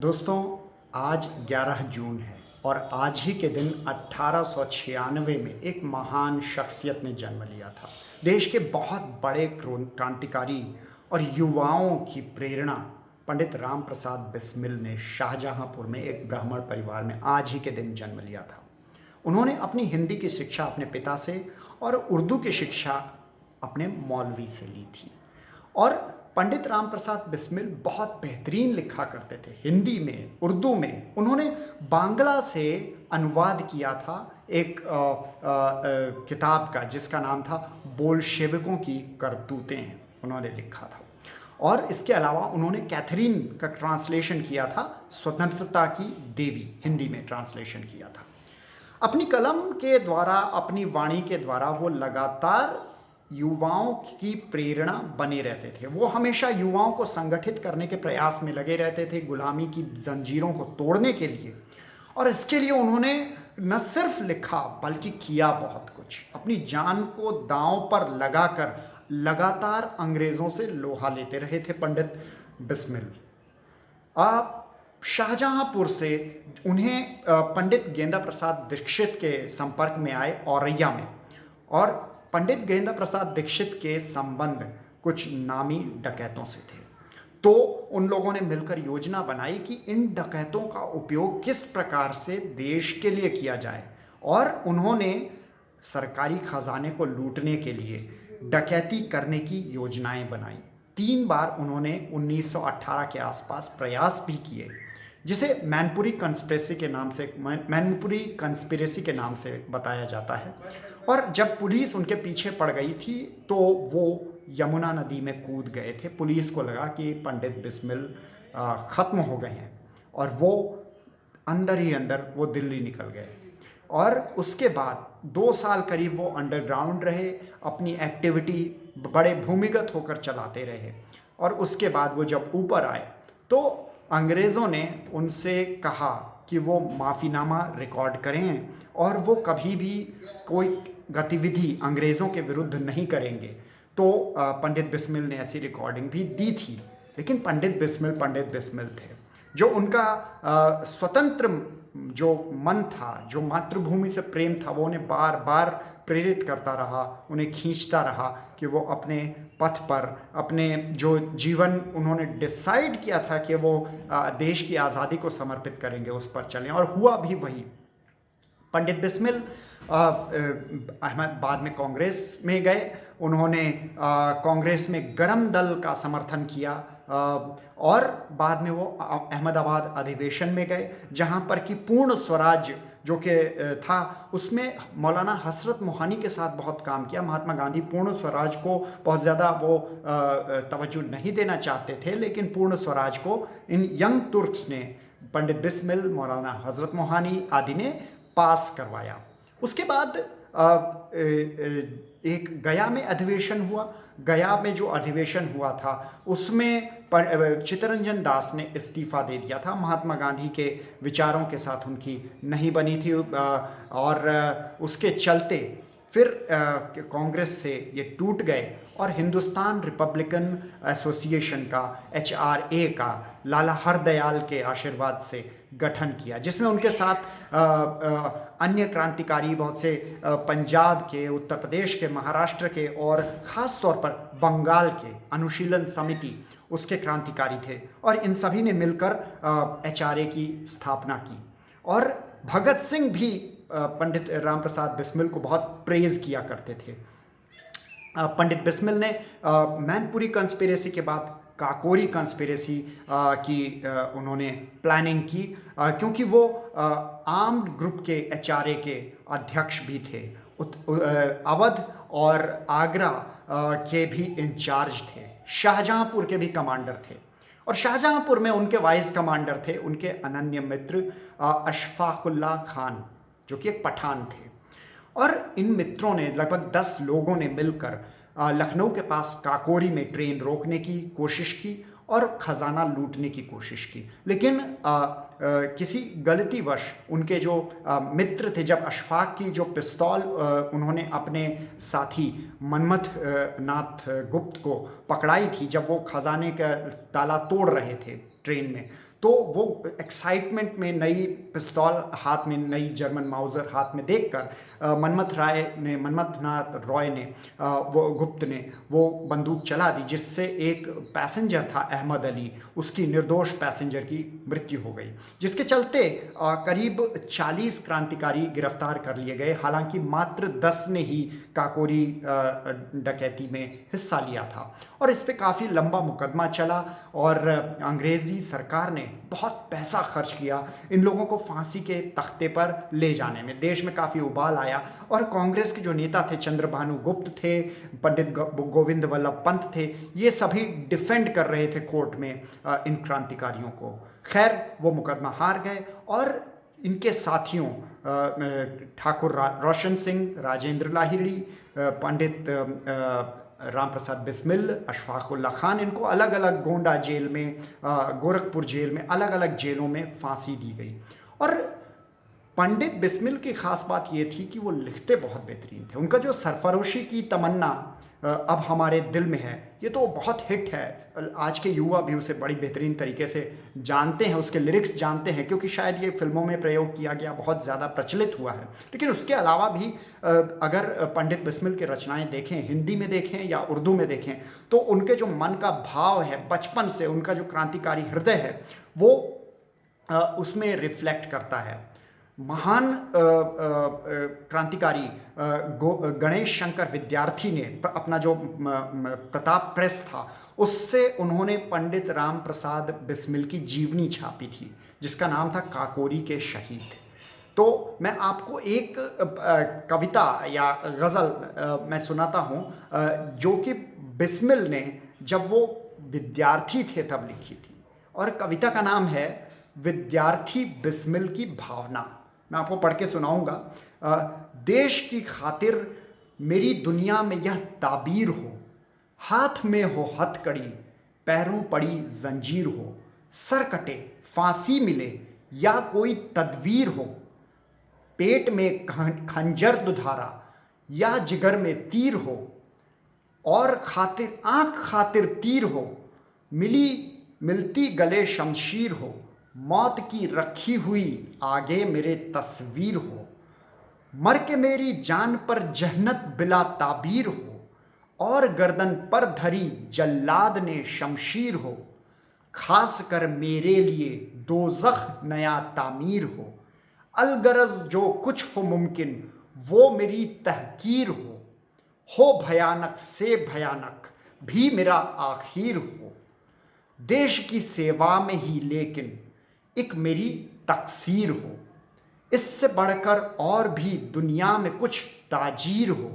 दोस्तों, आज 11 जून है और आज ही के दिन 1896 में एक महान शख्सियत ने जन्म लिया था। देश के बहुत बड़े क्रांतिकारी और युवाओं की प्रेरणा पंडित राम प्रसाद बिस्मिल ने शाहजहांपुर में एक ब्राह्मण परिवार में आज ही के दिन जन्म लिया था। उन्होंने अपनी हिंदी की शिक्षा अपने पिता से और उर्दू की शिक्षा अपने मौलवी से ली थी। और पंडित राम प्रसाद बिस्मिल बहुत बेहतरीन लिखा करते थे हिंदी में, उर्दू में। उन्होंने बांग्ला से अनुवाद किया था एक किताब का जिसका नाम था बोल्शेविकों की करतूतें, उन्होंने लिखा था। और इसके अलावा उन्होंने कैथरीन का ट्रांसलेशन किया था, स्वतंत्रता की देवी, हिंदी में ट्रांसलेशन किया था। अपनी कलम के द्वारा, अपनी वाणी के द्वारा वो लगातार युवाओं की प्रेरणा बने रहते थे। वो हमेशा युवाओं को संगठित करने के प्रयास में लगे रहते थे, गुलामी की जंजीरों को तोड़ने के लिए। और इसके लिए उन्होंने न सिर्फ लिखा बल्कि किया बहुत कुछ। अपनी जान को दांव पर लगाकर लगातार अंग्रेज़ों से लोहा लेते रहे थे पंडित बिस्मिल। शाहजहांपुर से उन्हें पंडित गेंदा प्रसाद दीक्षित के संपर्क में आए औरैया में, और पंडित गेंदा प्रसाद दीक्षित के संबंध कुछ नामी डकैतों से थे। तो उन लोगों ने मिलकर योजना बनाई कि इन डकैतों का उपयोग किस प्रकार से देश के लिए किया जाए, और उन्होंने सरकारी खजाने को लूटने के लिए डकैती करने की योजनाएं बनाई। 3 बार उन्होंने 1918 के आसपास प्रयास भी किए, जिसे मैनपुरी कंस्पिरेसी के नाम से बताया जाता है। और जब पुलिस उनके पीछे पड़ गई थी तो वो यमुना नदी में कूद गए थे। पुलिस को लगा कि पंडित बिस्मिल ख़त्म हो गए हैं, और वो अंदर ही अंदर वो दिल्ली निकल गए। और उसके बाद 2 साल करीब वो अंडरग्राउंड रहे, अपनी एक्टिविटी बड़े भूमिगत होकर चलाते रहे। और उसके बाद वो जब ऊपर आए तो अंग्रेज़ों ने उनसे कहा कि वो माफ़ीनामा रिकॉर्ड करें और वो कभी भी कोई गतिविधि अंग्रेज़ों के विरुद्ध नहीं करेंगे। तो पंडित बिस्मिल ने ऐसी रिकॉर्डिंग भी दी थी। लेकिन पंडित बिस्मिल थे। जो उनका स्वतंत्र जो मन था, जो मातृभूमि से प्रेम था, वो उन्हें बार बार प्रेरित करता रहा, उन्हें खींचता रहा कि वो अपने पथ पर, अपने जो जीवन उन्होंने डिसाइड किया था कि वो देश की आज़ादी को समर्पित करेंगे, उस पर चलें। और हुआ भी वही। पंडित बिस्मिल बाद में कांग्रेस में गए। उन्होंने कांग्रेस में गरम दल का समर्थन किया, और बाद में वो अहमदाबाद अधिवेशन में गए, जहाँ पर कि पूर्ण स्वराज जो कि था, उसमें मौलाना हसरत मोहानी के साथ बहुत काम किया। महात्मा गांधी पूर्ण स्वराज को बहुत ज़्यादा वो तवज्जो नहीं देना चाहते थे, लेकिन पूर्ण स्वराज को इन यंग तुर्क्स ने, पंडित बिस्मिल, मौलाना हजरत मोहानी आदि ने पास करवाया। उसके बाद एक गया में अधिवेशन हुआ। गया में जो अधिवेशन हुआ था उसमें चित्तरंजन दास ने इस्तीफ़ा दे दिया था। महात्मा गांधी के विचारों के साथ उनकी नहीं बनी थी, और उसके चलते फिर कांग्रेस से ये टूट गए और हिंदुस्तान रिपब्लिकन एसोसिएशन का, HRA का, लाला हरदयाल के आशीर्वाद से गठन किया, जिसमें उनके साथ अन्य क्रांतिकारी बहुत से पंजाब के, उत्तर प्रदेश के, महाराष्ट्र के और ख़ास तौर पर बंगाल के अनुशीलन समिति, उसके क्रांतिकारी थे। और इन सभी ने मिलकर HRA की स्थापना की। और भगत सिंह भी पंडित राम प्रसाद बिस्मिल को बहुत प्रेज़ किया करते थे। पंडित बिस्मिल ने मैनपुरी कंस्पिरेसी के बाद काकोरी कंस्पिरेसी की उन्होंने प्लानिंग की, क्योंकि वो आर्म्ड ग्रुप के HRA के अध्यक्ष भी थे। अवध और आगरा के भी इंचार्ज थे, शाहजहांपुर के भी कमांडर थे। और शाहजहांपुर में उनके वाइस कमांडर थे उनके अनन्य मित्र अशफाकुल्ला खान, जो कि एक पठान थे। और इन मित्रों ने, लगभग 10 लोगों ने मिलकर लखनऊ के पास काकोरी में ट्रेन रोकने की कोशिश की और ख़जाना लूटने की कोशिश की। लेकिन किसी गलतीवश उनके जो मित्र थे, जब अशफाक की जो पिस्तौल उन्होंने अपने साथी मनमथ नाथ गुप्त को पकड़ाई थी, जब वो ख़जाने का ताला तोड़ रहे थे ट्रेन में, तो वो एक्साइटमेंट में नई पिस्तौल हाथ में, नई जर्मन माउजर हाथ में देखकर मनमथनाथ रॉय ने वो गुप्त ने वो बंदूक चला दी, जिससे एक पैसेंजर था अहमद अली, उसकी निर्दोष पैसेंजर की मृत्यु हो गई, जिसके चलते करीब 40 क्रांतिकारी गिरफ्तार कर लिए गए। हालांकि मात्र 10 ने ही काकोरी डकैती में हिस्सा लिया था और इस पे काफ़ी लंबा मुकदमा चला और अंग्रेज़ी सरकार ने बहुत पैसा खर्च किया इन लोगों को फांसी के तख्ते पर ले जाने में। देश में काफ़ी उबाल आया और कांग्रेस के जो नेता थे, चंद्रभानु गुप्त थे, पंडित गोविंद वल्लभ पंत थे, ये सभी डिफेंड कर रहे थे कोर्ट में इन क्रांतिकारियों को। खैर वो मुकदमा हार गए और इनके साथियों ठाकुर रोशन सिंह, राजेंद्र लाहिड़ी, पंडित राम प्रसाद बिस्मिल, अशफाकुल्ला खान, इनको अलग अलग गोंडा जेल में, गोरखपुर जेल में, अलग अलग जेलों में फांसी दी गई। और पंडित बिस्मिल की खास बात ये थी कि वो लिखते बहुत बेहतरीन थे। उनका जो सरफरोशी की तमन्ना अब हमारे दिल में है, ये तो बहुत हिट है। आज के युवा भी उसे बड़ी बेहतरीन तरीके से जानते हैं, उसके लिरिक्स जानते हैं, क्योंकि शायद ये फिल्मों में प्रयोग किया गया, बहुत ज़्यादा प्रचलित हुआ है। लेकिन उसके अलावा भी अगर पंडित बिस्मिल की रचनाएं देखें, हिंदी में देखें या उर्दू में देखें, तो उनके जो मन का भाव है, बचपन से उनका जो क्रांतिकारी हृदय है, वो उसमें रिफ्लेक्ट करता है। महान क्रांतिकारी गणेश शंकर विद्यार्थी ने अपना जो प्रताप प्रेस था, उससे उन्होंने पंडित राम प्रसाद बिस्मिल की जीवनी छापी थी, जिसका नाम था काकोरी के शहीद। तो मैं आपको एक कविता या गज़ल मैं सुनाता हूँ, जो कि बिस्मिल ने जब वो विद्यार्थी थे तब लिखी थी, और कविता का नाम है विद्यार्थी बिस्मिल की भावना। मैं आपको पढ़ के सुनाऊंगा। देश की खातिर मेरी दुनिया में यह ताबीर हो, हाथ में हो हथकड़ी, पैरों पड़ी जंजीर हो, सर कटे फांसी मिले या कोई तदवीर हो, पेट में खंजर दुधारा या जिगर में तीर हो, और खातिर आंख खातिर तीर हो, मिलती गले शमशीर हो, मौत की रखी हुई आगे मेरे तस्वीर हो, मर के मेरी जान पर जहन्नत बिला ताबीर हो, और गर्दन पर धरी जल्लाद ने शमशीर हो, खास कर मेरे लिए दोज़ख नया तामीर अलगरज जो कुछ हो मुमकिन वो मेरी तहकीर हो भयानक से भयानक भी मेरा आखिर हो, देश की सेवा में ही लेकिन एक मेरी तकसीर हो, इससे बढ़कर और भी दुनिया में कुछ ताजीर हो,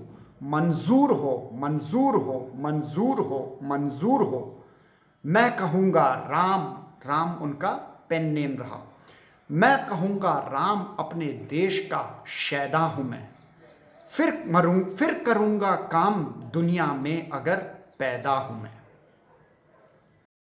मंजूर हो मंजूर हो मंजूर हो मंजूर हो, मैं कहूँगा राम, राम उनका पेन नेम रहा, मैं कहूँगा राम अपने देश का शैदा हूँ मैं, फिर करूँगा काम दुनिया में अगर पैदा हूँ मैं।